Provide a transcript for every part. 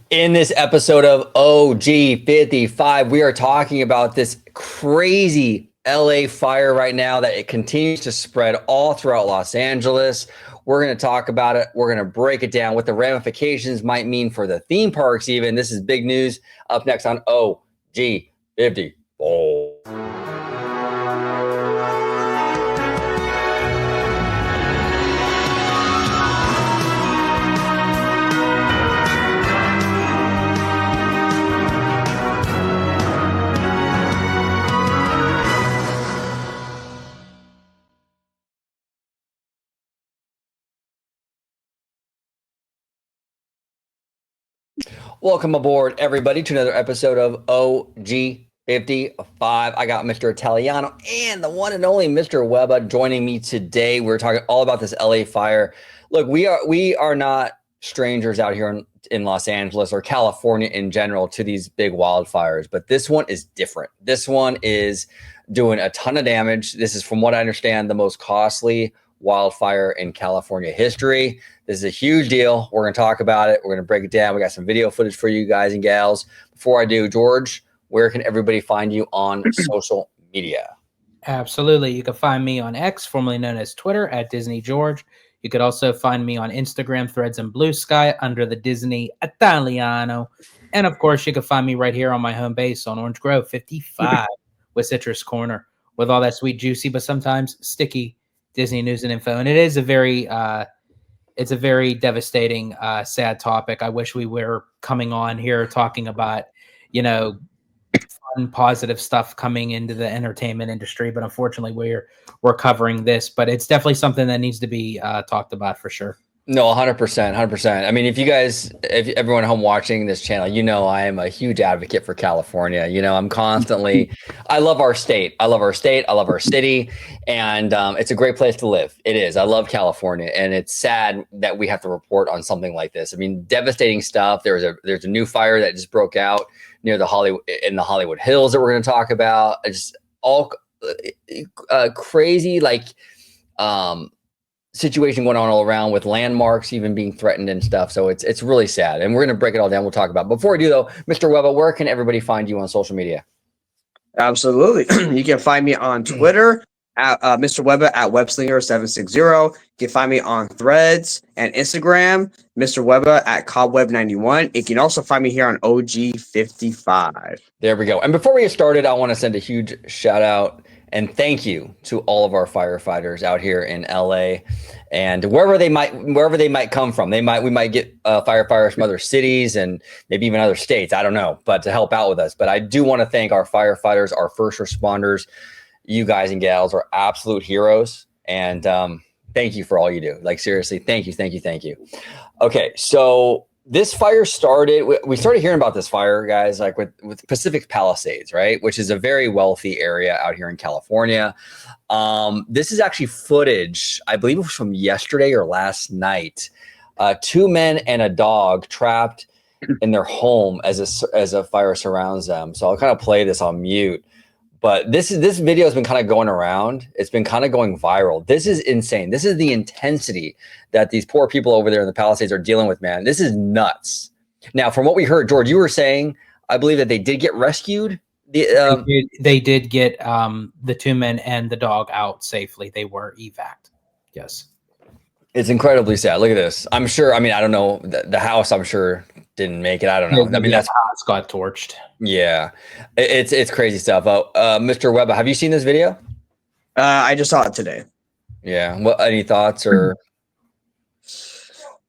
In this episode of OG55, we are talking about this crazy LA fire right now that it continues to spread all throughout Los Angeles. We're going to talk about it. We're going to break it down, what the ramifications might mean for the theme parks even. This is big news up next on OG54. Welcome aboard, everybody, to another episode of OG55. I got Mr. Italiano and the one and only Mr. Webba joining me today. We're talking all about this LA fire. Look, we are not strangers out here in Los Angeles or California in general to these big wildfires, but this one is different. This one is doing a ton of damage. This is, from what I understand, the most costly wildfire in California history. This is a huge deal. We're going to talk about it. We're going to break it down. We got some video footage for you guys and gals. Before I do, George, where can everybody find you on social media? Absolutely. You can find me on X, formerly known as Twitter, at Disney George. You could also find me on Instagram, Threads, and Blue Sky under the Disney Italiano. And of course, you can find me right here on my home base on Orange Grove 55 with Citrus Corner, with all that sweet, juicy, but sometimes sticky Disney news and info. And it is a very devastating, sad topic. I wish we were coming on here talking about, fun, positive stuff coming into the entertainment industry, but unfortunately we're covering this. But it's definitely something that needs to be talked about for sure. No, 100%. I mean, if everyone at home watching this channel, I am a huge advocate for California. I'm constantly, I love our state. I love our city, and it's a great place to live. It is. I love California, and it's sad that we have to report on something like this. I mean, devastating stuff. There's a new fire that just broke out near the Hollywood Hills that we're going to talk about. It's just all crazy, situation going on all around, with landmarks even being threatened and stuff. So it's really sad, and we're going to break it all down. We'll talk about it. Before we do, though, Mr. Webba, where can everybody find you on social media? Absolutely. You can find me on Twitter at Mr. Webba at Webslinger760. You can find me on Threads and Instagram, Mr. Webba at Cobweb91. You can also find me here on OG55. There we go. And before we get started, I want to send a huge shout out and thank you to all of our firefighters out here in LA and wherever they might come from. We might get firefighters from other cities and maybe even other states. I don't know, but to help out with us. But I do want to thank our firefighters, our first responders. You guys and gals are absolute heroes. And thank you for all you do. Like, seriously, thank you. Okay, so this fire started, we started hearing about this fire, guys, like with Pacific Palisades, right? Which is a very wealthy area out here in California. This is actually footage, I believe it was from yesterday or last night. 2 men and a dog trapped in their home as a fire surrounds them. So I'll kind of play this on mute. But this video has been kind of going around. It's been kind of going viral. This is insane. This is the intensity that these poor people over there in the Palisades are dealing with, man. This is nuts. Now, from what we heard, George, you were saying, I believe that they did get rescued. They did get the 2 men and the dog out safely. They were evac'd. Yes. It's incredibly sad. Look at this. I'm sure. I mean, I don't know. The house, I'm sure, didn't make it. I don't know. I mean, that's house got torched. Yeah, it's crazy stuff. Mr. Webba, have you seen this video? I just saw it today. Yeah. What? Any thoughts or?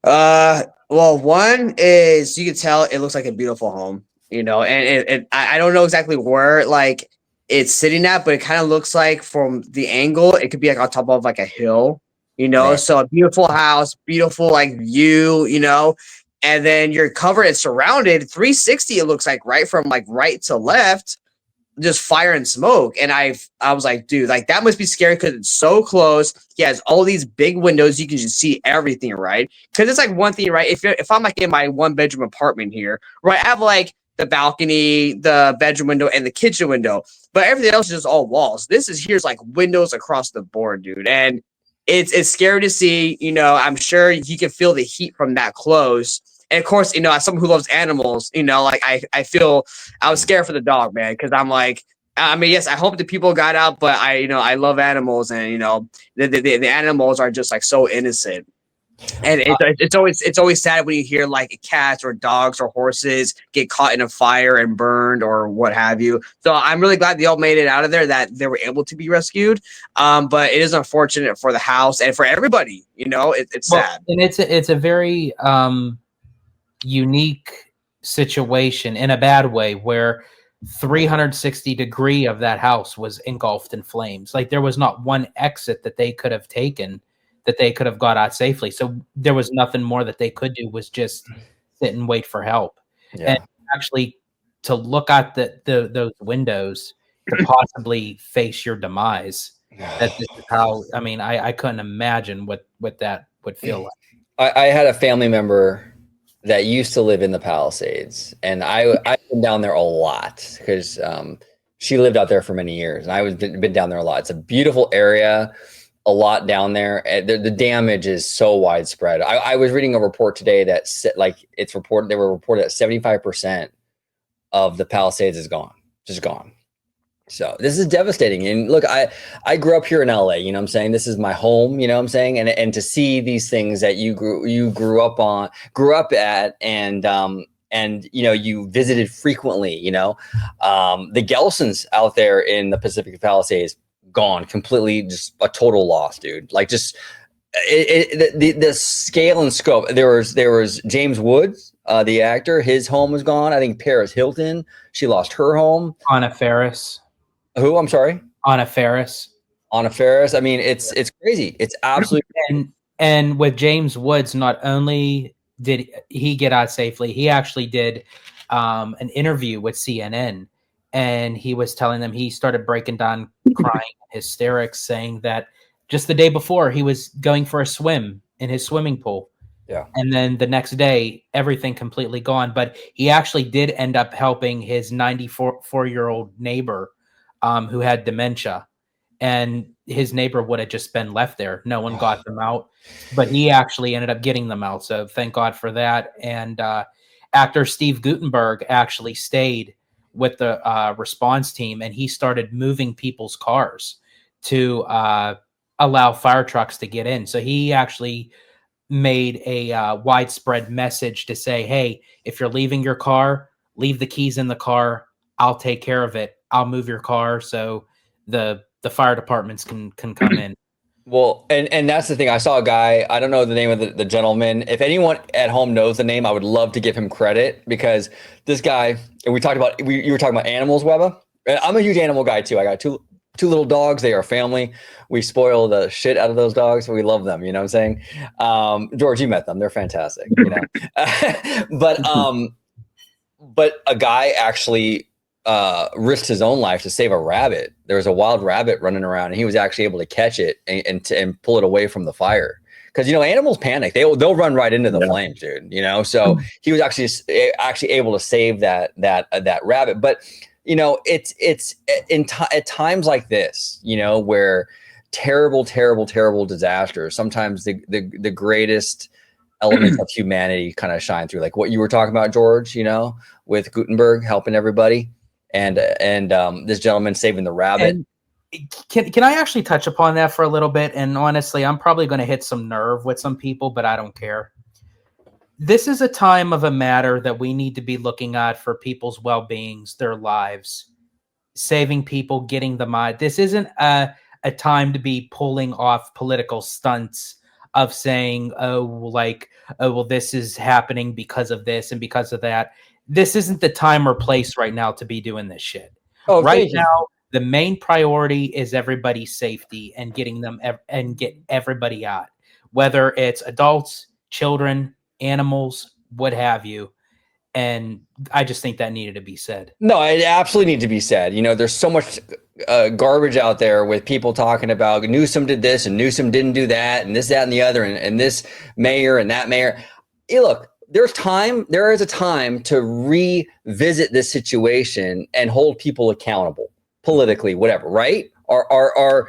Well, one is you can tell it looks like a beautiful home, and I don't know exactly where it's sitting at, but it kind of looks like from the angle it could be on top of a hill. Right. So a beautiful house, beautiful view, and then you're covered and surrounded 360. It looks like right from right to left, just fire and smoke. And I was like, dude, that must be scary because it's so close. He has all these big windows. You can just see everything, right? Because it's one thing, right? If I'm in my 1-bedroom apartment here, right, I have the balcony, the bedroom window, and the kitchen window, but everything else is just all walls. Here's windows across the board, dude. And it's scary to see, I'm sure you can feel the heat from that close. And of course, as someone who loves animals, like I feel I was scared for the dog, man, because I'm like, I mean, yes, I hope the people got out, but I love animals, and the animals are just like so innocent. And it's always sad when you hear like cats or dogs or horses get caught in a fire and burned or what have you. So I'm really glad they all made it out of there, that they were able to be rescued. But it is unfortunate for the house and for everybody. It's sad. And it's a very unique situation in a bad way, where 360 of that house was engulfed in flames. Like there was not one exit that they could have taken, that they could have got out safely. So there was nothing more that they could do, was just sit and wait for help. Yeah. And actually to look out those windows to possibly face your demise. That this is how, I mean, I couldn't imagine what that would feel like. I had a family member that used to live in the Palisades, and I've been down there a lot because she lived out there for many years, and I've been down there a lot. It's a beautiful area, a lot down there. The damage is so widespread. I was reading a report today that they were reported that 75% of the Palisades is gone, just gone. So this is devastating. And look, I grew up here in LA, you know what I'm saying? This is my home, you know what I'm saying? And to see these things that you grew up at, and you visited frequently, the Gelsons out there in the Pacific Palisades, gone completely, just a total loss, dude. Like just the scale and scope. There was James Woods, the actor, his home was gone. I think Paris Hilton, she lost her home. Anna Faris. Who? I'm sorry. Anna Faris. Anna Faris. I mean, it's crazy. It's absolutely. And with James Woods, not only did he get out safely, he actually did an interview with CNN, and he was telling them, he started breaking down, crying, hysterics, saying that just the day before he was going for a swim in his swimming pool. Yeah. And then the next day, everything completely gone. But he actually did end up helping his 94-year-old neighbor who had dementia. And his neighbor would have just been left there. No one got them out. But he actually ended up getting them out. So thank God for that. And actor Steve Guttenberg actually stayed with the response team, and he started moving people's cars to allow fire trucks to get in. So he actually made a widespread message to say, hey, if you're leaving your car, leave the keys in the car. I'll take care of it. I'll move your car so the fire departments can come in. Well, and that's the thing. I saw a guy, I don't know the name of the gentleman. If anyone at home knows the name, I would love to give him credit, because this guy, and you were talking about animals, Webba. I'm a huge animal guy too. I got two little dogs. They are family. We spoil the shit out of those dogs. We love them. You know what I'm saying? George, you met them. They're fantastic. But a guy actually risked his own life to save a rabbit. There was a wild rabbit running around, and he was actually able to catch it and pull it away from the fire. Because animals panic; they'll run right into the flames, dude. So he was actually able to save that rabbit. But it's at times like this, where terrible disasters, sometimes the greatest elements of humanity kind of shine through, like what you were talking about, George. With Gutenberg helping everybody. And this gentleman saving the rabbit. And can I actually touch upon that for a little bit? And honestly, I'm probably going to hit some nerve with some people, but I don't care. This is a time of a matter that we need to be looking at for people's well-beings, their lives, saving people, getting them out. This isn't a time to be pulling off political stunts of saying, well, this is happening because of this and because of that. This isn't the time or place right now to be doing this shit. Right now, the main priority is everybody's safety and getting them and get everybody out, whether it's adults, children, animals, what have you. And I just think that needed to be said. No, it absolutely needs to be said. There's so much garbage out there with people talking about Newsom did this and Newsom didn't do that and this, that, and the other, and this mayor and that mayor. Hey, look. There is a time to revisit this situation and hold people accountable politically, whatever, right? Our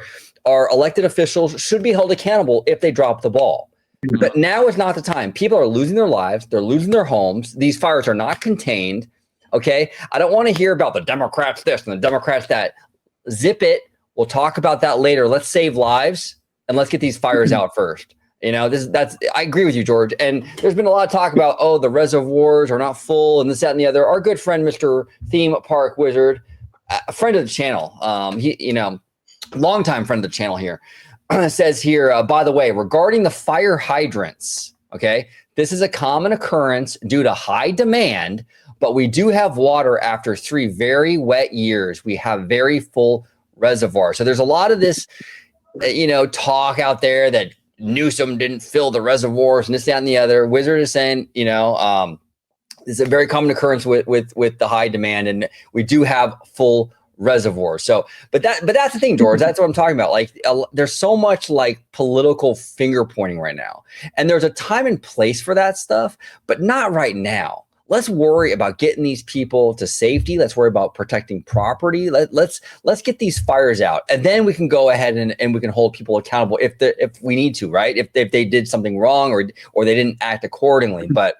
elected officials should be held accountable if they drop the ball. But now is not the time. People are losing their lives. They're losing their homes. These fires are not contained. Okay. I don't want to hear about the Democrats this and the Democrats that. Zip it. We'll talk about that later. Let's save lives and let's get these fires out first. You know, I agree with you, George. And there's been a lot of talk about, the reservoirs are not full and this, that, and the other. Our good friend, Mr. Theme Park Wizard, a friend of the channel, longtime friend of the channel here, says here, by the way, regarding the fire hydrants, okay, this is a common occurrence due to high demand, but we do have water after 3 very wet years. We have very full reservoirs. So there's a lot of this, talk out there that Newsom didn't fill the reservoirs and this, that, and the other. Wizard is saying, it's a very common occurrence with the high demand, and we do have full reservoirs. So, but that's the thing, George. That's what I'm talking about. Like, there's so much like political finger pointing right now, and there's a time and place for that stuff, but not right now. Let's worry about getting these people to safety. Let's worry about protecting property. Let's get these fires out, and then we can go ahead and we can hold people accountable if we need to, right? If they did something wrong or they didn't act accordingly. But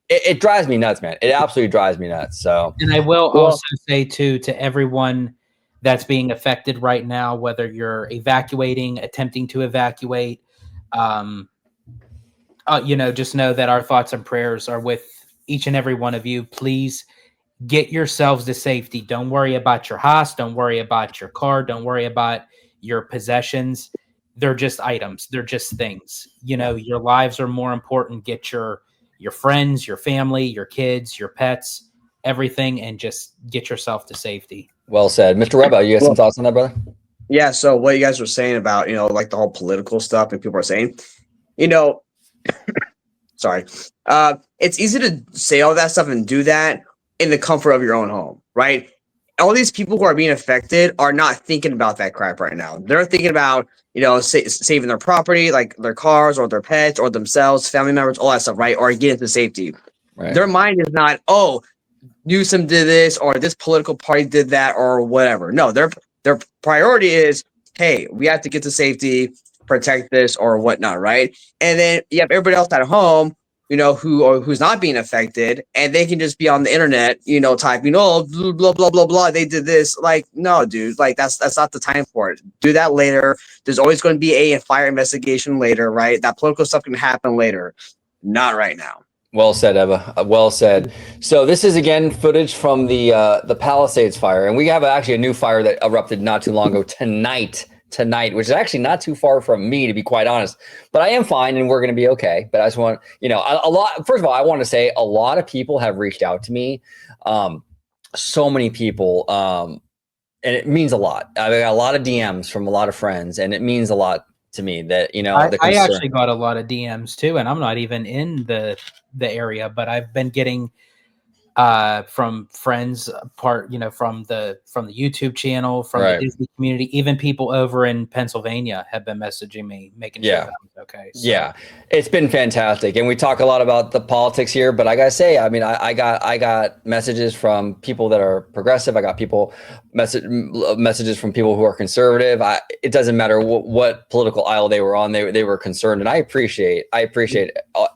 it drives me nuts, man. It absolutely drives me nuts. So, and I will also say too to everyone that's being affected right now, whether you're evacuating, attempting to evacuate, just know that our thoughts and prayers are with each and every one of you. Please get yourselves to safety. Don't worry about your house. Don't worry about your car. Don't worry about your possessions. They're just items. They're just things. Your lives are more important. Get your friends, your family, your kids, your pets, everything, and just get yourself to safety. Well said. Mr. Webba, you got some thoughts on that, brother? Yeah, so what you guys were saying about, like the whole political stuff and people are saying, sorry. It's easy to say all that stuff and do that in the comfort of your own home, right? All these people who are being affected are not thinking about that crap right now. They're thinking about, saving their property, like their cars or their pets or themselves, family members, all that stuff, right? Or getting to safety. Right. Their mind is not, Newsom did this or this political party did that or whatever. No, their priority is, hey, we have to get to safety, protect this or whatnot, right? And then you have everybody else at home, who's not being affected, and they can just be on the internet, typing, blah blah blah blah. They did this, like, no, dude, like that's not the time for it. Do that later. There's always going to be a fire investigation later, right? That political stuff can happen later, not right now. Well said, Eva. Well said. So this is again footage from the Palisades fire, and we have actually a new fire that erupted not too long ago tonight, which is actually not too far from me, to be quite honest. But I am fine, and we're going to be okay. But I just want, a lot. First of all, I want to say a lot of people have reached out to me. So many people, and it means a lot. I got a lot of DMs from a lot of friends, and it means a lot to me that I actually got a lot of DMs too, and I'm not even in the area, but I've been getting from friends, from the YouTube channel, from the Disney community, even people over in Pennsylvania have been messaging me, making sure that I'm okay. So. Yeah, it's been fantastic, and we talk a lot about the politics here, but I gotta say, I mean, I got messages from people that are progressive. I got messages from people who are conservative. It doesn't matter what political aisle they were on. They were concerned, and I appreciate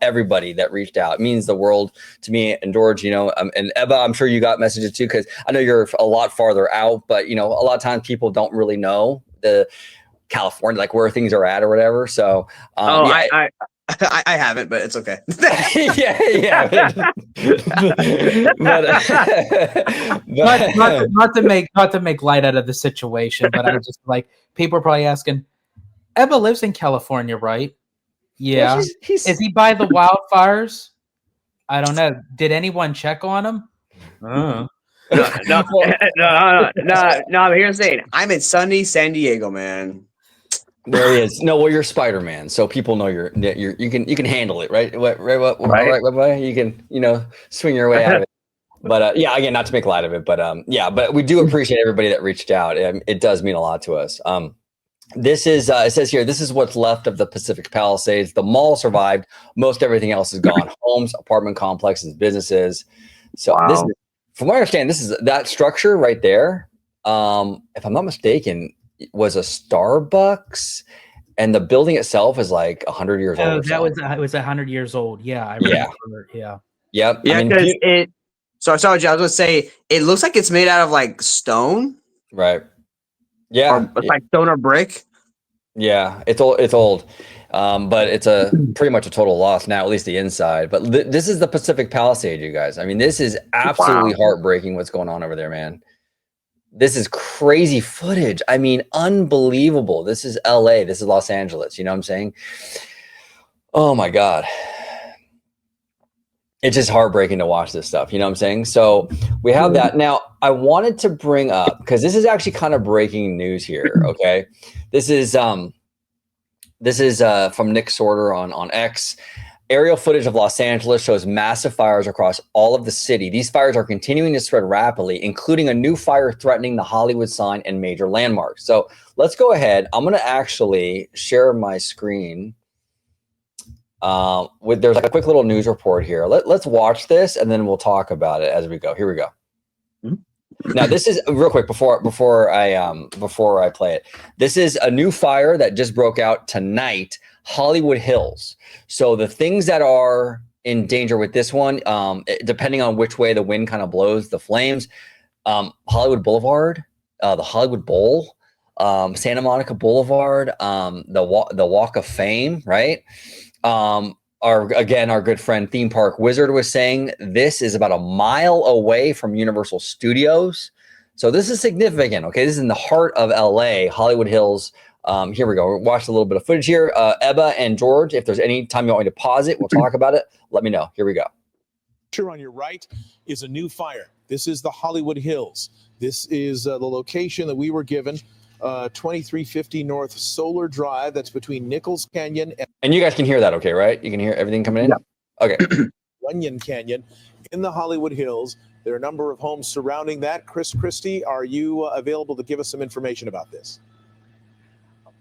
everybody that reached out. It means the world to me. And George, and Eva, I'm sure you got messages too, because I know you're a lot farther out, but a lot of times people don't really know the California, like where things are at or whatever. So, I haven't, but it's okay. yeah. not to make light out of the situation, but I just like people are probably asking, Eva lives in California, right? Yeah. Well, is he by the wildfires? I don't know. Did anyone check on him? No. Here's the thing. I'm in sunny San Diego, man. There he is. No, well, you're Spider-Man, so people know you can handle it, right? Right. You can swing your way out of it. But again, not to make light of it, but but we do appreciate everybody that reached out. It does mean a lot to us. This is it says here, this is what's left of the Pacific Palisades. The mall survived. Most everything else is gone. Homes, apartment complexes, businesses. So This is, from what I understand, this is that structure right there. If I'm not mistaken, was a Starbucks, and the building itself is like 100 years Oh, old. that was it was 100 years old. Yeah, I Yeah. remember. Yeah. Yep. Yeah, I mean, because it. So sorry, I was gonna say it looks like it's made out of like stone right. Yeah. or it's like stone or brick. Yeah, it's old. It's old, but it's a pretty much a total loss now, at least the inside. But this is the Pacific Palisade, you guys. I mean, this is absolutely heartbreaking. What's going on over there, man? This is crazy footage. I mean, unbelievable. This is LA. This is Los Angeles. You know what I'm saying? Oh my God. It's just heartbreaking to watch this stuff. You know what I'm saying? So we have that. Now, I wanted to bring up, because this is actually kind of breaking news here. Okay. This is from Nick Sorter on X. Aerial footage of Los Angeles shows massive fires across all of the city. These fires are continuing to spread rapidly, including a new fire threatening the Hollywood sign and major landmarks. So let's go ahead. I'm going to actually share my screen. There's like a quick little news report here. Let's watch this, and then we'll talk about it as we go. Here we go. Now, this is real quick before I play it. This is a new fire that just broke out tonight, Hollywood Hills. So the things that are in danger with this one, depending on which way the wind kind of blows the flames, Hollywood Boulevard, the Hollywood Bowl, Santa Monica Boulevard, the Walk of Fame, right? Our good friend Theme Park Wizard was saying this is about a mile away from Universal Studios. So this is significant. Okay. This is in the heart of LA, Hollywood Hills. Here we go. We'll watch a little bit of footage here. Ebba and George, if there's any time you want me to pause it, we'll talk about it. Let me know. Here we go. Picture on your right is a new fire. This is the Hollywood Hills. This is the location that we were given. 2350 North Solar Drive. That's between Nichols Canyon and you guys can hear that, okay, right? You can hear everything coming in? Yeah. Okay. Runyon Canyon in the Hollywood Hills. There are a number of homes surrounding that. Chris Christie, are you available to give us some information about this?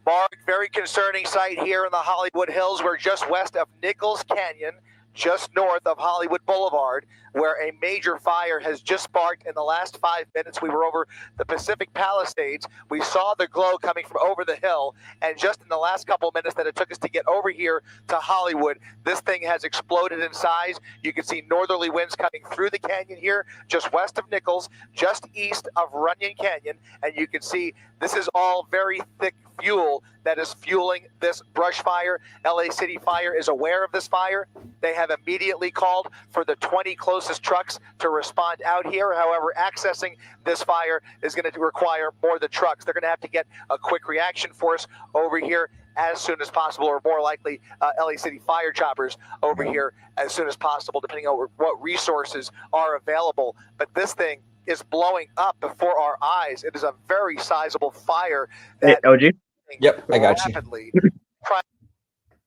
Mark, very concerning sight here in the Hollywood Hills. We're just west of Nichols Canyon, just north of Hollywood Boulevard, where a major fire has just sparked in the last 5 minutes. We were over the Pacific Palisades. We saw the glow coming from over the hill, and just in the last couple minutes that it took us to get over here to Hollywood, this thing has exploded in size. You can see northerly winds coming through the canyon here, just west of Nichols, just east of Runyon Canyon, and you can see this is all very thick fuel that is fueling this brush fire. LA City Fire is aware of this fire. They have immediately called for the 20 closest trucks to respond out here. However, accessing this fire is going to require more than trucks. They're going to have to get a quick reaction force over here as soon as possible, or more likely LA City Fire choppers over here as soon as possible, depending on what resources are available. But this thing is blowing up before our eyes. It is a very sizable fire. That OG? Yep, I got rapidly you.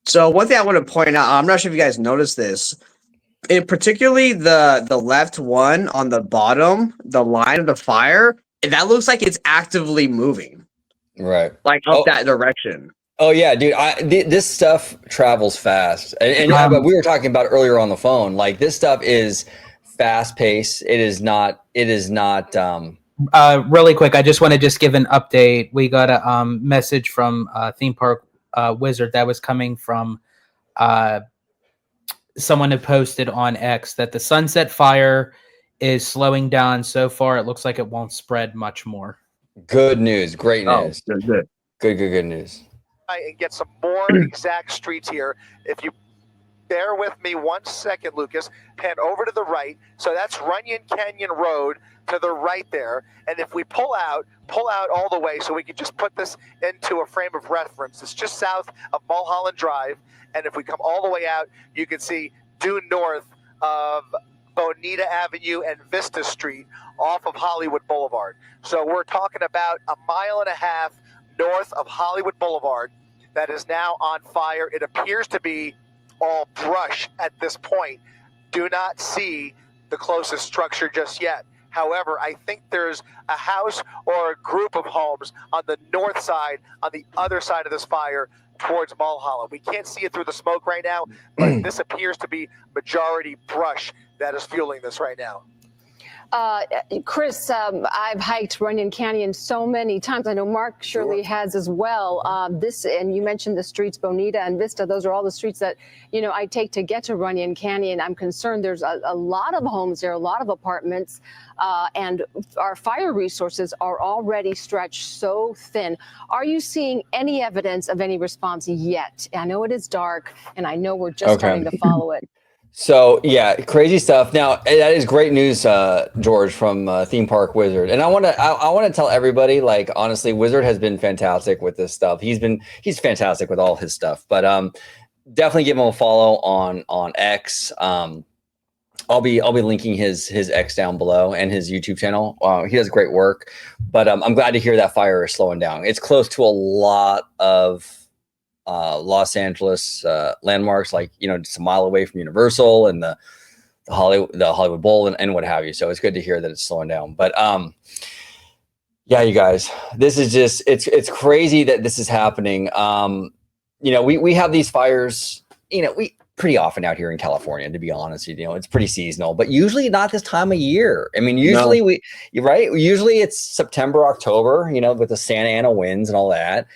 So one thing I want to point out, I'm not sure if you guys noticed this, particularly the left one on the bottom, the line of the fire, that looks like it's actively moving, Right. like up that direction. Oh yeah, dude. This stuff travels fast, and we were talking about earlier on the phone. Like this stuff is fast paced. It is not. Really quick, I just want to give an update. We got a message from Theme Park Wizard that was coming from someone who posted on X that the Sunset Fire is slowing down. So far, it looks like it won't spread much more. Good news. Great news. Good news. And get some more exact streets here. If you bear with me 1 second, Lucas, pan over to the right. So that's Runyon Canyon Road to the right there. And if we pull out all the way, so we can just put this into a frame of reference. It's just south of Mulholland Drive. And if we come all the way out, you can see due north of Bonita Avenue and Vista Street off of Hollywood Boulevard. So we're talking about a mile and a half north of Hollywood Boulevard that is now on fire. It appears to be all brush at this point. Do not see the closest structure just yet. However, I think there's a house or a group of homes on the north side, on the other side of this fire towards Mulholland. We can't see it through the smoke right now, but this appears to be majority brush that is fueling this right now. Chris, I've hiked Runyon Canyon so many times. I know Mark surely has as well. And you mentioned the streets, Bonita and Vista. Those are all the streets that, I take to get to Runyon Canyon. I'm concerned there's a lot of homes there, a lot of apartments, and our fire resources are already stretched so thin. Are you seeing any evidence of any response yet? I know it is dark, and I know we're just starting to follow it. So yeah, crazy stuff. Now that is great news, George, from Theme Park Wizard. And I want to tell everybody, like, honestly, Wizard has been fantastic with this stuff. He's fantastic with all his stuff. But definitely give him a follow on X. I'll be linking his X down below and his YouTube channel. He does great work. But I'm glad to hear that fire is slowing down. It's close to a lot of Los Angeles landmarks, like, just a mile away from Universal and the Hollywood Bowl and what have you. So it's good to hear that it's slowing down. But yeah, you guys, this is just it's crazy that this is happening. We have these fires, we pretty often out here in California, to be honest. It's pretty seasonal, but usually not this time of year. I mean, usually usually it's September, October, with the Santa Ana winds and all that.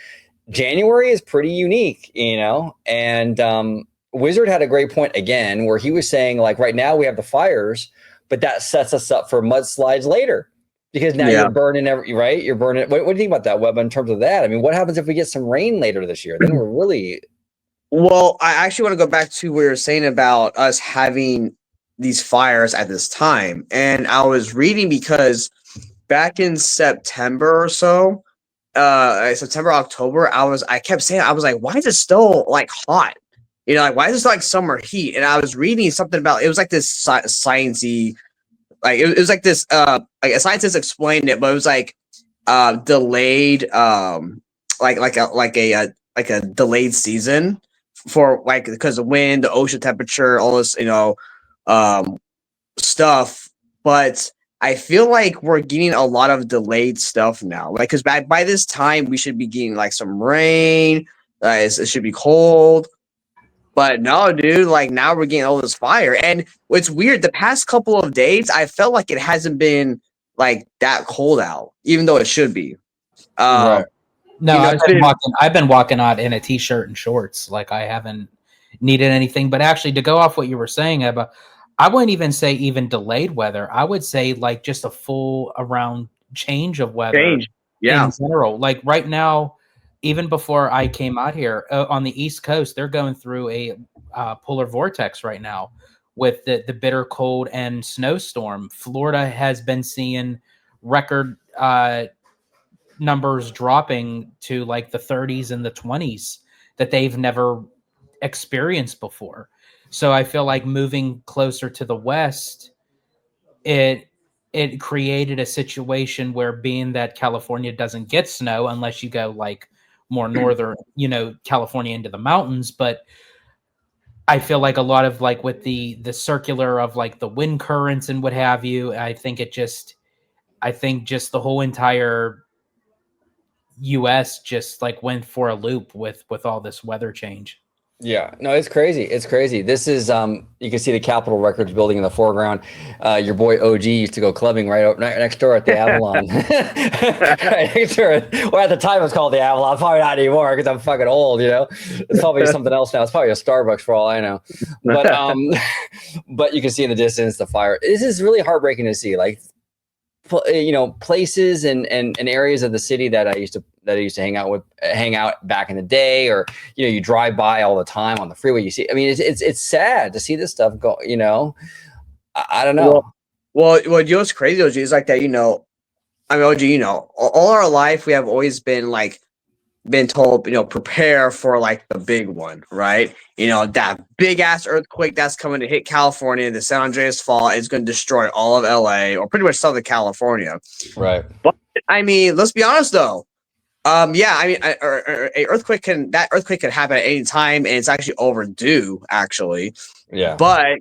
January is pretty unique, and Wizard had a great point again, where he was saying, like, right now we have the fires, but that sets us up for mudslides later, because now you're burning you're burning. What do you think about that, Webba, in terms of that? I mean, what happens if we get some rain later this year? Then we're really... Well, I actually want to go back to what you were saying about us having these fires at this time. And I was reading, because back in September or so, September, October, I kept saying, I was like, why is it still like hot? Why is this like summer heat? And I was reading something about, it was like this sciencey, like it was like this, like a scientist explained it, but it was like delayed, like a delayed season for, like, because of wind, the ocean temperature, all this, stuff. But I feel like we're getting a lot of delayed stuff now. Like, because by this time we should be getting like some rain. It should be cold. But no, dude, like, now we're getting all this fire. And what's weird, the past couple of days, I felt like it hasn't been like that cold out, even though it should be. Right. No, I've been walking out in a t-shirt and shorts. Like, I haven't needed anything. But actually, to go off what you were saying about, I wouldn't even say even delayed weather. I would say like just a full around change of weather in general. Like right now, even before I came out here on the East Coast, they're going through a polar vortex right now with the bitter cold and snowstorm. Florida has been seeing record numbers dropping to like the 30s and the 20s that they've never experienced before. So I feel like moving closer to the west, it created a situation where, being that California doesn't get snow unless you go like more northern, California into the mountains. But I feel like a lot of, like, with the circular of like the wind currents and what have you, I think just the whole entire US just like went for a loop with all this weather change. Yeah, no, it's crazy. It's crazy. This is you can see the Capitol Records building in the foreground. Your boy OG used to go clubbing right next door at the Avalon. Right next door. Well, at the time it was called the Avalon. Probably not anymore because I'm fucking old. It's probably something else now. It's probably a Starbucks for all I know. But but you can see in the distance the fire. This is really heartbreaking to see. Like, places and areas of the city that I used to hang out back in the day, or you drive by all the time on the freeway. You see, I mean, it's sad to see this stuff go. I don't know. Well, what's crazy, OG, is like that. I mean, OG, all our life we have always been told, prepare for like the big one, right? That big ass earthquake that's coming to hit California, the San Andreas Fault, is going to destroy all of LA, or pretty much Southern California. Right. But I mean, let's be honest though. Yeah, I mean, a earthquake can happen at any time, and it's actually overdue, actually. Yeah. But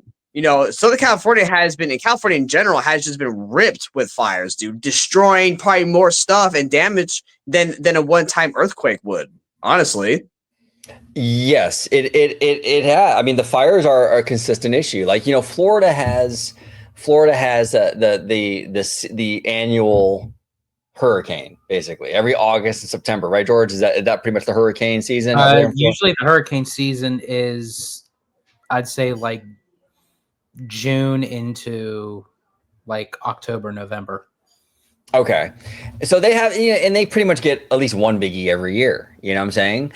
Southern California and California in general has just been ripped with fires, dude, destroying probably more stuff and damage than a one-time earthquake would, honestly. Yes, it has. I mean, the fires are a consistent issue. Like, Florida has Florida has the annual hurricane basically every August and September, right, George? Is that pretty much the hurricane season? Usually the hurricane season is, I'd say, like June into like October, November. Okay, so they have, and they pretty much get at least one biggie every year. You know what I'm saying?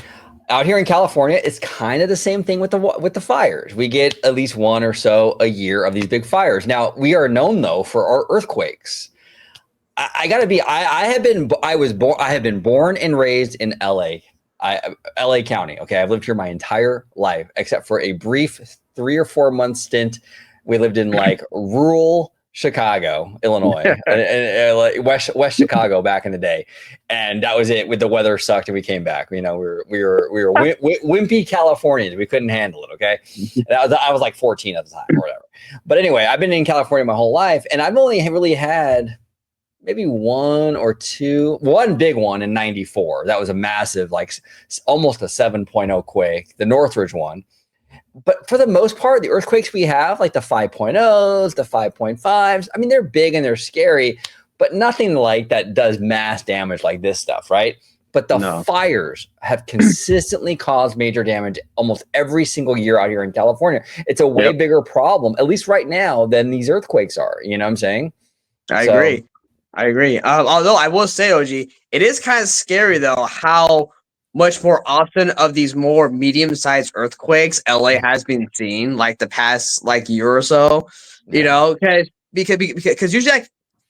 Out here in California, it's kind of the same thing with the fires. We get at least one or so a year of these big fires. Now we are known though for our earthquakes. I have been born and raised in LA, LA County. Okay, I've lived here my entire life except for a brief 3 or 4 month stint. We lived in like rural Chicago, Illinois, and West Chicago back in the day, and that was it. With the weather sucked, and we came back. We were wimpy Californians. We couldn't handle it. Okay, I was like 14 at the time or whatever. But anyway, I've been in California my whole life, and I've only really had maybe one big one in '94. That was a massive, like almost a 7.0 quake, the Northridge one. But for the most part, the earthquakes we have, like the 5.0s, the 5.5s, I mean, they're big and they're scary, but nothing like that does mass damage like this stuff, right? But the fires have consistently caused major damage almost every single year out here in California. It's a way bigger problem, at least right now, than these earthquakes are. You know what I'm saying? I agree. Although I will say, OG, it is kind of scary though how much more often of these more medium-sized earthquakes LA has been seeing like the past like year or so. You know, because usually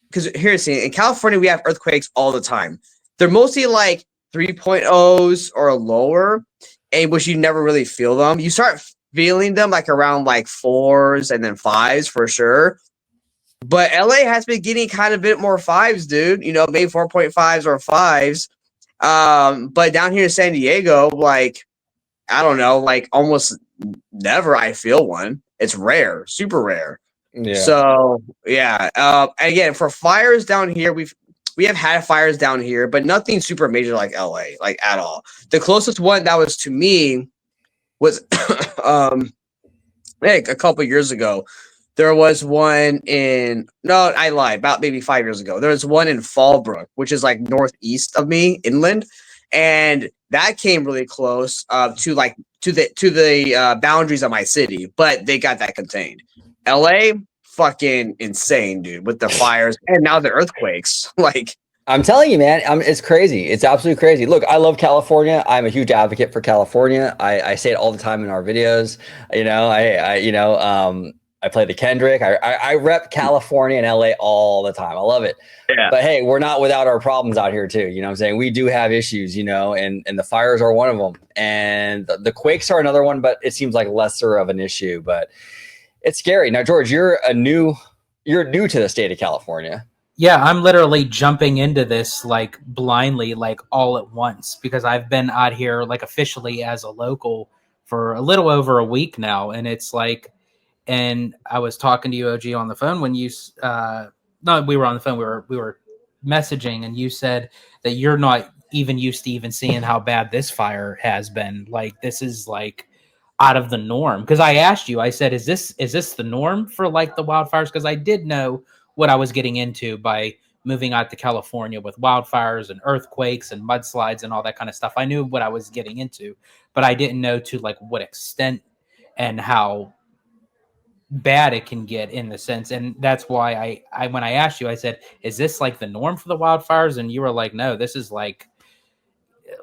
because here's in California we have earthquakes all the time. They're mostly like 3.0s or lower, and which you never really feel them. You start feeling them like around like 4s and then 5s for sure. But LA has been getting kind of a bit more 5s, dude. You know, maybe 4.5s or 5s. But down here in San Diego, like, I don't know, like almost never I feel one. It's rare, super rare. Yeah. So yeah. Again, for fires down here, we have had fires down here, but nothing super major like LA, like at all. The closest one that was to me was like a couple years ago. There was one I lied, about maybe 5 years ago. There was one in Fallbrook, which is like northeast of me, inland, and that came really close to the boundaries of my city, but they got that contained. LA, fucking insane, dude, with the fires and now the earthquakes. Like, I'm telling you, man, it's crazy. It's absolutely crazy. Look, I love California. I'm a huge advocate for California. I say it all the time in our videos. You know, I play the Kendrick. I rep California and LA all the time. I love it. Yeah. But hey, we're not without our problems out here too. You know what I'm saying? We do have issues, you know, and the fires are one of them. And the quakes are another one, but it seems like lesser of an issue. But it's scary. Now, George, you're new to the state of California. Yeah, I'm literally jumping into this like blindly, like all at once, because I've been out here like officially as a local for a little over a week now. And it's like, and I was talking to you, OG, on the phone when you, no, we were on the phone. We were messaging, and you said that you're not even used to even seeing how bad this fire has been. Like, this is like out of the norm. Because I asked you, I said, is this the norm for like the wildfires? Because I did know what I was getting into by moving out to California with wildfires and earthquakes and mudslides and all that kind of stuff. I knew what I was getting into, but I didn't know to like what extent and how bad it can get in the sense. And that's why I when I asked you, I said, is this like the norm for the wildfires? And you were like, no, this is like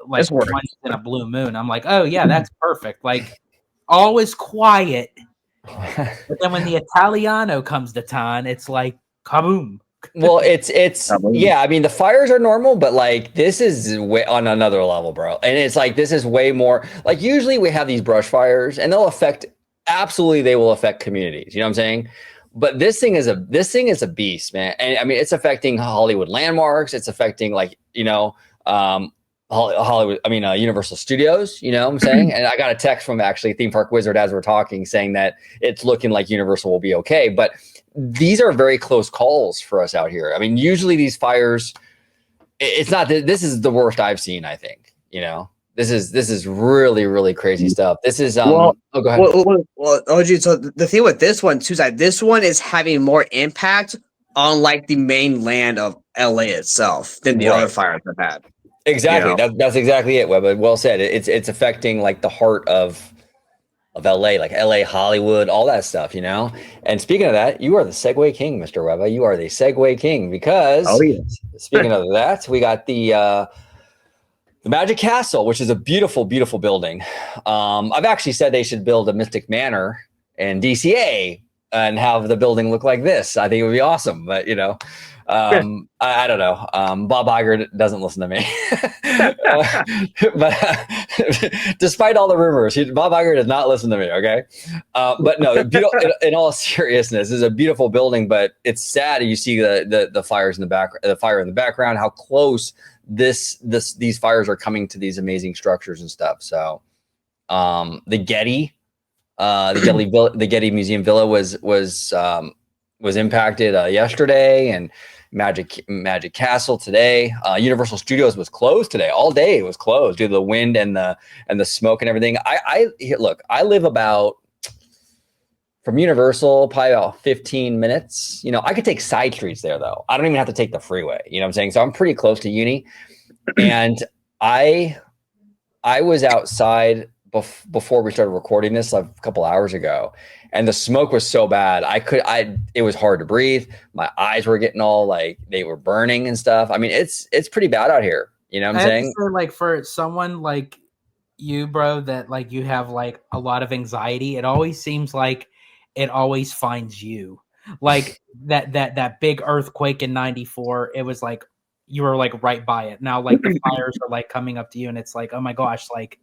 once in a blue moon. I'm like, oh yeah, that's perfect. Like, all is quiet. But then when the Italiano comes to town, it's like kaboom. Well, it's yeah, I mean, the fires are normal, but like this is way on another level, bro. And it's like this is way more like usually we have these brush fires and they will affect communities, you know what I'm saying? But this thing is a beast, man. And I mean, it's affecting Hollywood landmarks, it's affecting like, you know, Hollywood, I mean, Universal Studios, you know what I'm saying? And I got a text from actually Theme Park Wizard as we're talking saying that it's looking like Universal will be okay. But these are very close calls for us out here. I mean, usually these fires, it's not, this is the worst I've seen, I think, you know, This is really, really crazy stuff. This is Well, oh, go ahead. well, OG. So the thing with this one too is that this one is having more impact on like the mainland of LA itself than the other fires have had. Exactly. You know? That's exactly it, Webba. Well said. It's affecting like the heart of LA, like LA, Hollywood, all that stuff, you know? And speaking of that, you are the Segway King, Mr. Webba. You are the Segway King because speaking of that, we got the Magic Castle, which is a beautiful, beautiful building. I've actually said they should build a Mystic Manor in DCA and have the building look like this. I think it would be awesome, but you know, I don't know. Bob Iger doesn't listen to me, but despite all the rumors, Bob Iger does not listen to me. Okay, but no, in all seriousness, this is a beautiful building, but it's sad. You see the fires in the back, the fire in the background, how close these fires are coming to these amazing structures and stuff. So, the Getty. The Getty Museum Villa was impacted yesterday, and Magic Castle today. Universal Studios was closed today. All day it was closed due to the wind and the smoke and everything. I live about from Universal probably about 15 minutes. You know, I could take side streets there though. I don't even have to take the freeway. You know what I'm saying? So I'm pretty close to Uni, and I was outside before we started recording this like a couple hours ago, and the smoke was so bad it was hard to breathe. My eyes were getting all like they were burning and stuff. I mean, it's pretty bad out here. You know what I'm saying? Say, like for someone like you, bro, that like you have like a lot of anxiety, it always seems like it always finds you. Like that big earthquake in '94, it was like you were like right by it. Now like the fires are like coming up to you, and it's like, oh my gosh, like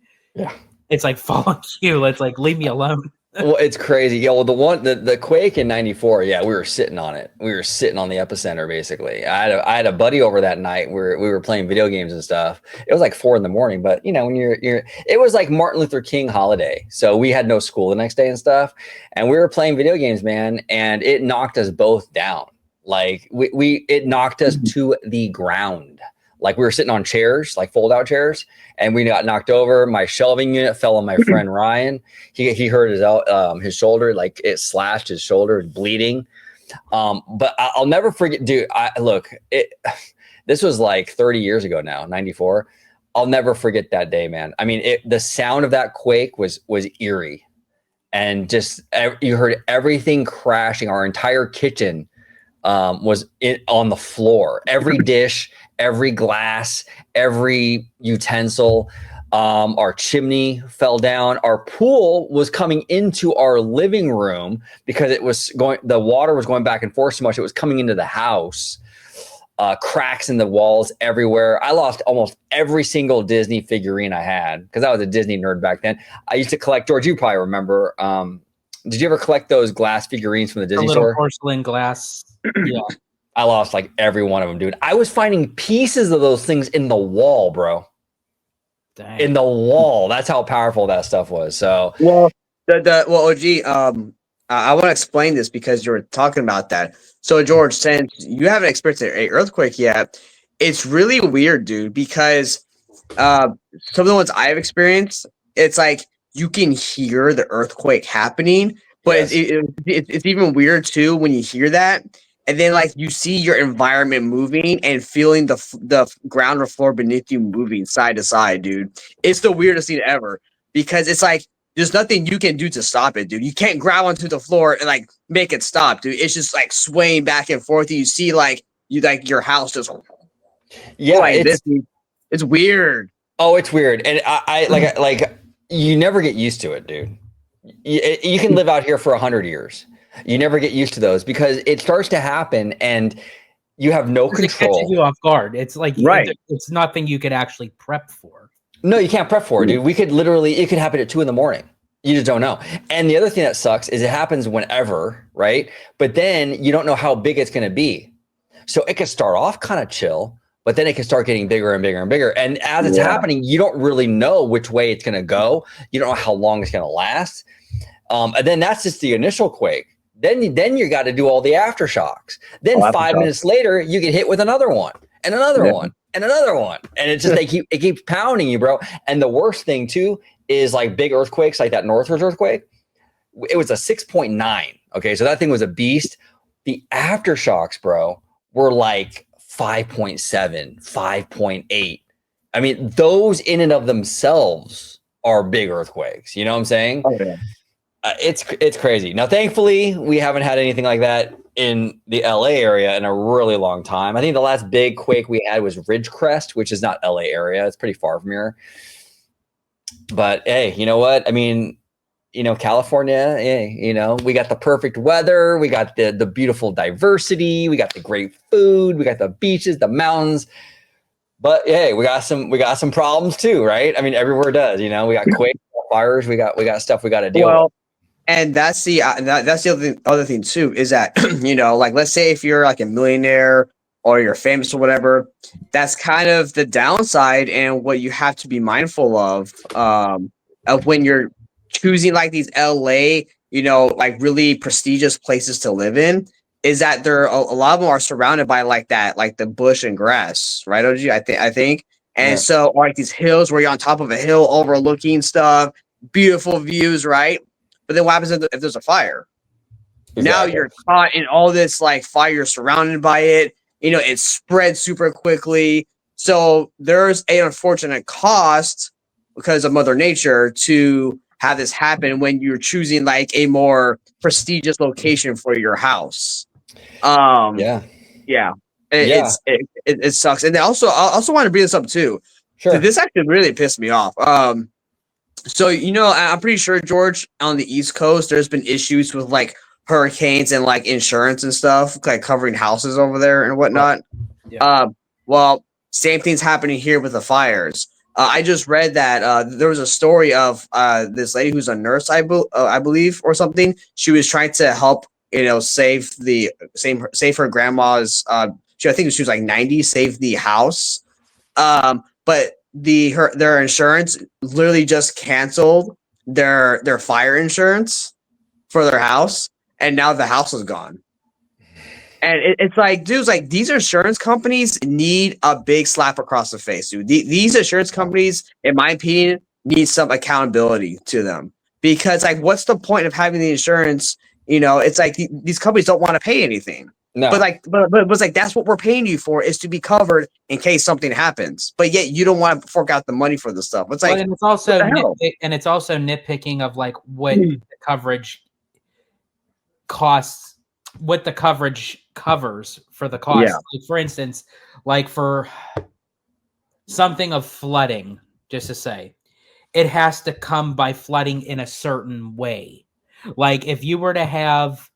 it's like following you. It's like, leave me alone. Well, it's crazy. Yeah, well, the quake in '94. Yeah, we were sitting on it. We were sitting on the epicenter, basically. I had a buddy over that night where we were playing video games and stuff. It was like 4 a.m, but you know, when it was like Martin Luther King holiday, so we had no school the next day and stuff, and we were playing video games, man, and it knocked us both down. Like it knocked us to the ground. Like we were sitting on chairs, like fold-out chairs, and we got knocked over. My shelving unit fell on my friend Ryan. He hurt his shoulder, like it slashed his shoulder, bleeding. But I'll never forget, dude. This was like 30 years ago now, '94. I'll never forget that day, man. I mean, the sound of that quake was eerie, and just you heard everything crashing. Our entire kitchen was on the floor. Every dish, every glass, every utensil. Our chimney fell down. Our pool was coming into our living room because the water was going back and forth so much. It was coming into the house. Cracks in the walls everywhere. I lost almost every single Disney figurine I had because I was a Disney nerd back then. I used to collect, George, you probably remember. Did you ever collect those glass figurines from the Disney store? Porcelain glass. Yeah. I lost like every one of them, dude. I was finding pieces of those things in the wall, bro. Dang. In the wall. That's how powerful that stuff was. So, OG, I want to explain this because you're talking about that. So, George, since you haven't experienced an earthquake yet, it's really weird, dude, because some of the ones I've experienced, it's like you can hear the earthquake happening, but it's even weird too when you hear that. And then, like, you see your environment moving and feeling the ground or floor beneath you moving side to side, dude. It's the weirdest thing ever because it's like there's nothing you can do to stop it, dude. You can't grab onto the floor and like make it stop, dude. It's just like swaying back and forth. And you see like your house just it's weird. Oh, it's weird, and I like you never get used to it, dude. You can live out here for 100 years. You never get used to those because it starts to happen and you have no control. It catches you off guard. It's like, it's nothing you could actually prep for. No, you can't prep for it, dude. It could happen at 2 a.m. You just don't know. And the other thing that sucks is it happens whenever, right? But then you don't know how big it's going to be. So it could start off kind of chill, but then it can start getting bigger and bigger and bigger. And as it's happening, you don't really know which way it's going to go. You don't know how long it's going to last. And then that's just the initial quake. Then you got to do all the aftershocks. Then 5 minutes later, you get hit with another one and another one. and another one, and it just it keeps pounding you, bro. And the worst thing too is like big earthquakes, like that Northridge earthquake. It was a 6.9. Okay, so that thing was a beast. The aftershocks, bro, were like 5.7, 5.8. I mean, those in and of themselves are big earthquakes. You know what I'm saying? Oh, yeah. It's crazy. Now, thankfully, we haven't had anything like that in the LA area in a really long time. I think the last big quake we had was Ridgecrest, which is not LA area. It's pretty far from here. But hey, you know what? I mean, California, hey, we got the perfect weather. We got the beautiful diversity. We got the great food. We got the beaches, the mountains. But hey, we got some problems too, right? I mean, everywhere does. We got quakes, fires. We got stuff we got to deal with. And that's the other thing too is that like let's say if you're like a millionaire or you're famous or whatever, that's kind of the downside and what you have to be mindful of when you're choosing like these LA, like really prestigious places to live in, is that there a lot of them are surrounded by like the bush and grass, right? OG, I think. And so like these hills where you're on top of a hill overlooking stuff, beautiful views, right? But then what happens if there's a fire? Exactly. Now you're caught in all this like fire, surrounded by it. It spreads super quickly. So there's an unfortunate cost because of Mother Nature to have this happen when you're choosing like a more prestigious location for your house. It sucks. And I also want to bring this up too. Sure. This actually really pissed me off. So, I'm pretty sure, George, on the East Coast, there's been issues with like hurricanes and like insurance and stuff, like covering houses over there and whatnot. Yeah. Well, same thing's happening here with the fires. I just read that there was a story of this lady who's a nurse, I believe, or something. She was trying to help, save her grandma's. I think she was like 90, save the house. But their insurance literally just canceled their fire insurance for their house, and now the house is gone. And it's like, dudes, like these insurance companies need a big slap across the face, dude. These insurance companies, in my opinion, need some accountability to them, because like, what's the point of having the insurance? It's like these companies don't want to pay anything. No. But it's like that's what we're paying you for, is to be covered in case something happens. But yet you don't want to fork out the money for the stuff. It's like, and it's also nitpicking of like what the coverage costs, what the coverage covers for the cost. Yeah. Like for instance, like for something of flooding, just to say, it has to come by flooding in a certain way. Like if you were to have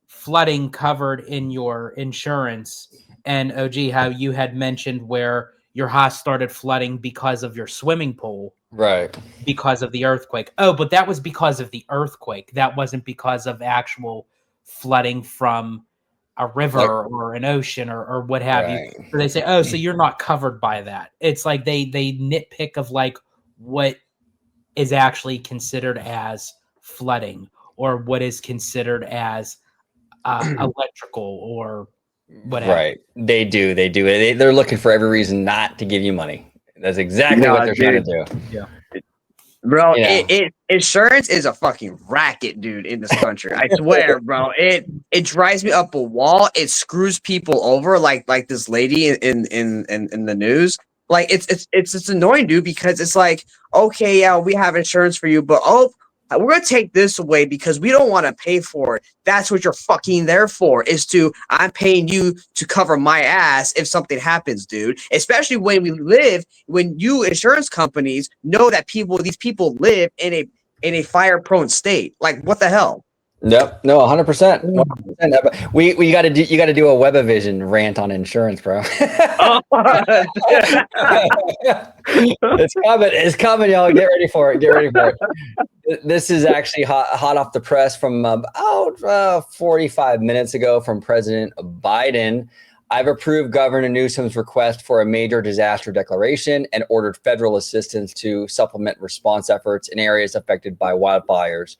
flooding covered in your insurance, and OG, how you had mentioned where your house started flooding because of your swimming pool, right? Because of the earthquake. Oh, but that was because of the earthquake. That wasn't because of actual flooding from a river or an ocean or what have you. So they say, oh, so you're not covered by that. It's like they nitpick of like what is actually considered as flooding or what is considered as electrical or whatever. Right. They do. They're looking for every reason not to give you money. That's exactly what they're trying to do. Yeah. Bro, insurance is a fucking racket, dude, in this country. I swear, bro. It drives me up a wall. It screws people over like this lady in the news. Like it's annoying, dude, because it's like, okay, yeah, we have insurance for you, but we're going to take this away because we don't want to pay for it. That's what you're fucking there for, is I'm paying you to cover my ass if something happens, dude. Especially when you insurance companies know that these people live in a fire-prone state. Like, what the hell? Yep. No, 100%. 100%. You got to do a Webba Vision rant on insurance, bro. It's coming, y'all. Get ready for it. This is actually hot off the press from about 45 minutes ago from President Biden. I've approved Governor Newsom's request for a major disaster declaration and ordered federal assistance to supplement response efforts in areas affected by wildfires,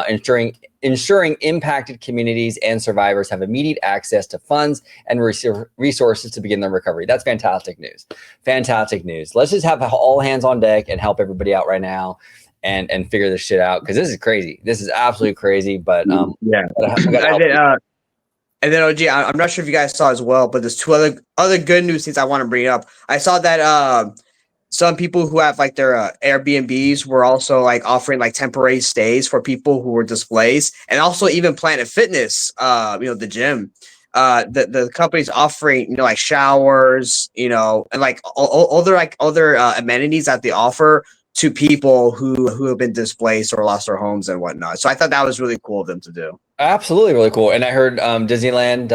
ensuring impacted communities and survivors have immediate access to funds and resources to begin their recovery. That's fantastic news. Fantastic news. Let's just have all hands on deck and help everybody out right now and figure this shit out, because this is crazy. This is absolutely crazy. But yeah. And then OG, I'm not sure if you guys saw as well, but there's two other good news things I want to bring up. I saw that some people who have like their Airbnbs were also like offering like temporary stays for people who were displaced, and also even Planet Fitness, the gym, the company's offering like showers, and like other amenities that they offer to people who have been displaced or lost their homes and whatnot. So I thought that was really cool of them to do. Absolutely, really cool. And I heard Disneyland.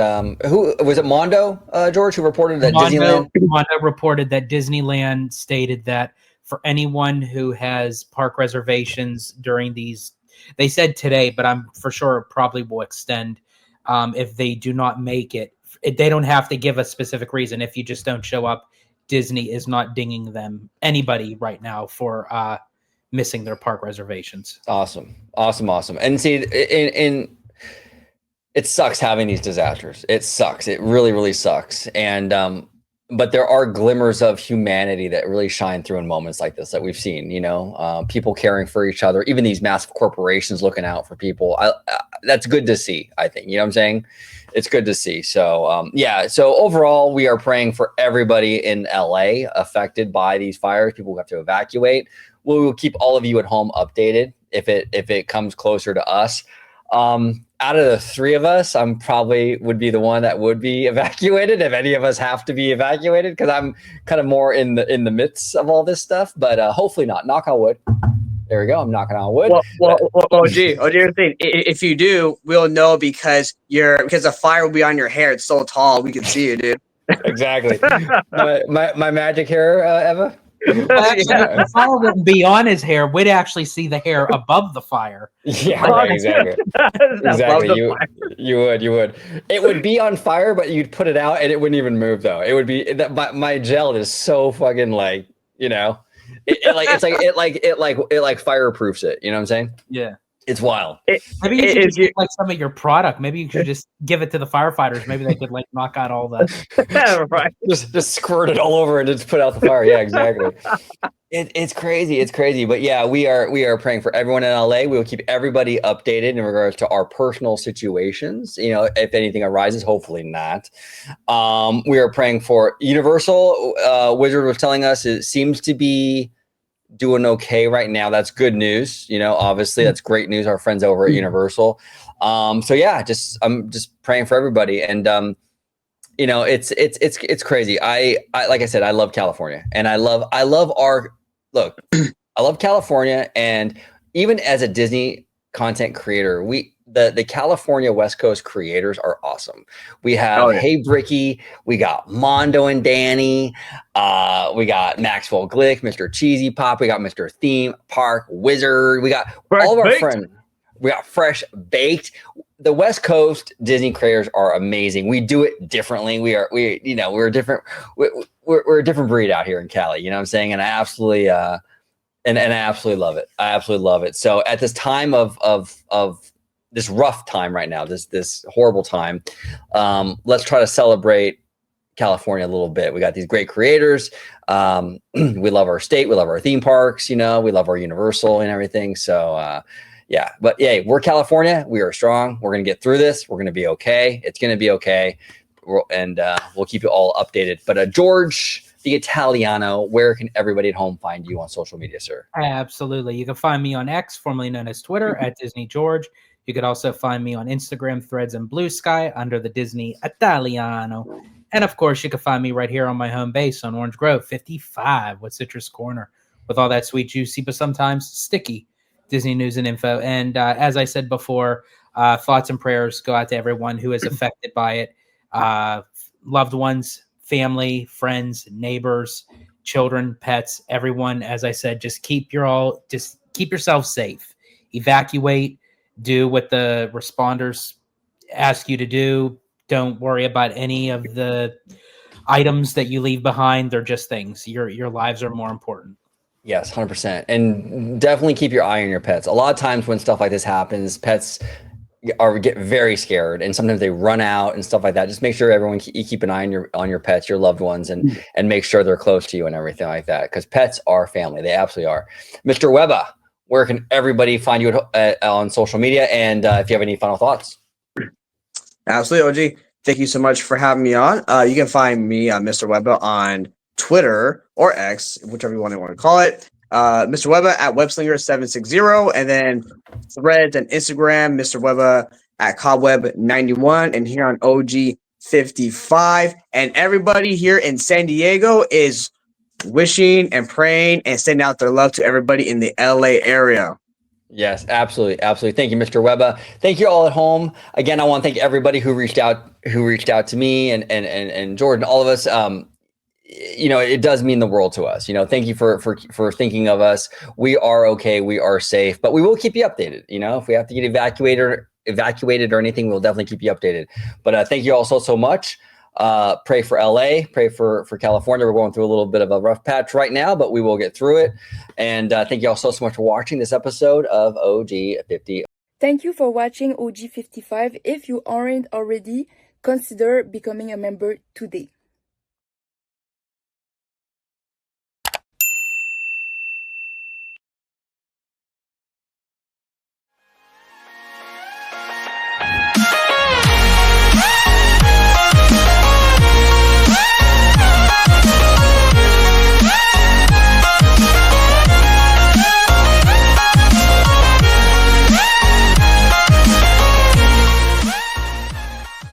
Who was it? Mondo, George, who reported that Disneyland. Mondo reported that Disneyland stated that for anyone who has park reservations during these, they said today, but I'm for sure probably will extend. If they do not make it, they don't have to give a specific reason. If you just don't show up, Disney is not dinging anybody right now for missing their park reservations. Awesome. And see, it sucks having these disasters. It sucks. It really, really sucks. And but there are glimmers of humanity that really shine through in moments like this that we've seen. People caring for each other, even these massive corporations looking out for people. That's good to see, I think. You know what I'm saying? It's good to see. So So overall, we are praying for everybody in LA affected by these fires. People who have to evacuate. We will keep all of you at home updated if it comes closer to us. Out of the three of us, I'm probably would be the one that would be evacuated if any of us have to be evacuated, because I'm kind of more in the midst of all this stuff. But hopefully not. Knock on wood. There we go. I'm knocking on wood. Well, OG, thing. If you do, we'll know because the fire will be on your hair. It's so tall, we can see you, dude. Exactly. my magic hair, Eva. The fire wouldn't be on his hair. We'd actually see the hair above the fire. Yeah, right, exactly. Exactly. You would. It would be on fire, but you'd put it out and it wouldn't even move though. It would be that my gel is so fucking it fireproofs it. You know what I'm saying? Yeah. It's wild. Maybe you should just like some of your product. Maybe you should just give it to the firefighters. Maybe they could like knock out all the right. Just squirt it all over and just put out the fire. Yeah, exactly. It's crazy. It's crazy. But yeah, we are praying for everyone in LA. We will keep everybody updated in regards to our personal situations. If anything arises, hopefully not. We are praying for Universal. Wizard was telling us it seems to be doing okay right now. That's good news. Obviously that's great news. Our friends over at Universal. I'm just praying for everybody. And it's crazy. I like I said, I love California, and I love I love California. And even as a Disney content creator, the California West Coast creators are awesome. We have Hey Bricky, we got Mondo and Danny, we got Maxwell Glick, Mr. Cheesy Pop, we got Mr. Theme Park Wizard, we got all of our friends. We got Fresh Baked. The West Coast Disney creators are amazing. We do it differently. We're different. We're a different breed out here in Cali. You know what I'm saying? And I absolutely and I absolutely love it. I absolutely love it. So at this time of this rough time right now, this horrible time, let's try to celebrate California a little bit. We got these great creators. We love our state. We love our theme parks. We love our Universal and everything. So but we're California. We are strong. We're going to get through this. We're going to be okay. It's going to be okay. And we'll keep you all updated. But George, the Italiano, where can everybody at home find you on social media, sir? Absolutely. You can find me on X, formerly known as Twitter, at Disney George. You could also find me on Instagram, Threads, and Blue Sky under the Disney Italiano. And of course, you can find me right here on my home base on Orange Grove 55 with Citrus Corner, with all that sweet, juicy, but sometimes sticky Disney news and info. And as I said before, thoughts and prayers go out to everyone who is affected by it. Loved ones, family, friends, neighbors, children, pets, everyone. As I said, just keep yourself safe. Evacuate. Do what the responders ask you to do. don't worry about any of the items that you leave behind. They're just things. Your lives are more important. Yes, 100%. And definitely keep your eye on your pets. A lot of times when stuff like this happens, pets get very scared, and sometimes they run out and stuff like that. Just make sure you keep an eye on your pets, your loved ones, and make sure they're close to you and everything like that, because pets are family. They absolutely are. Mr. Webba, where can everybody find you on social media, and if you have any final thoughts? Absolutely, OG. Thank you so much for having me on. You can find me, Mr. Webba, on Twitter or X, whichever one you want to call it. Mr. Webba at Webslinger760, and then Threads and Instagram, Mr. Webba at Cobweb91, and here on OG55. And everybody here in San Diego is wishing and praying and sending out their love to everybody in the LA area. Yes, absolutely. Absolutely. Thank you, Mr. Webba. Thank you all at home. Again, I want to thank everybody who reached out to me and Jordan, all of us. It does mean the world to us. Thank you for thinking of us. We are okay. We are safe, but we will keep you updated. If we have to get evacuated or anything, we'll definitely keep you updated. But thank you all so much. Pray for LA, pray for California. We're going through a little bit of a rough patch right now, but we will get through it. And thank you all so much for watching this episode of OG50. Thank you for watching OG55. If you aren't already, consider becoming a member today.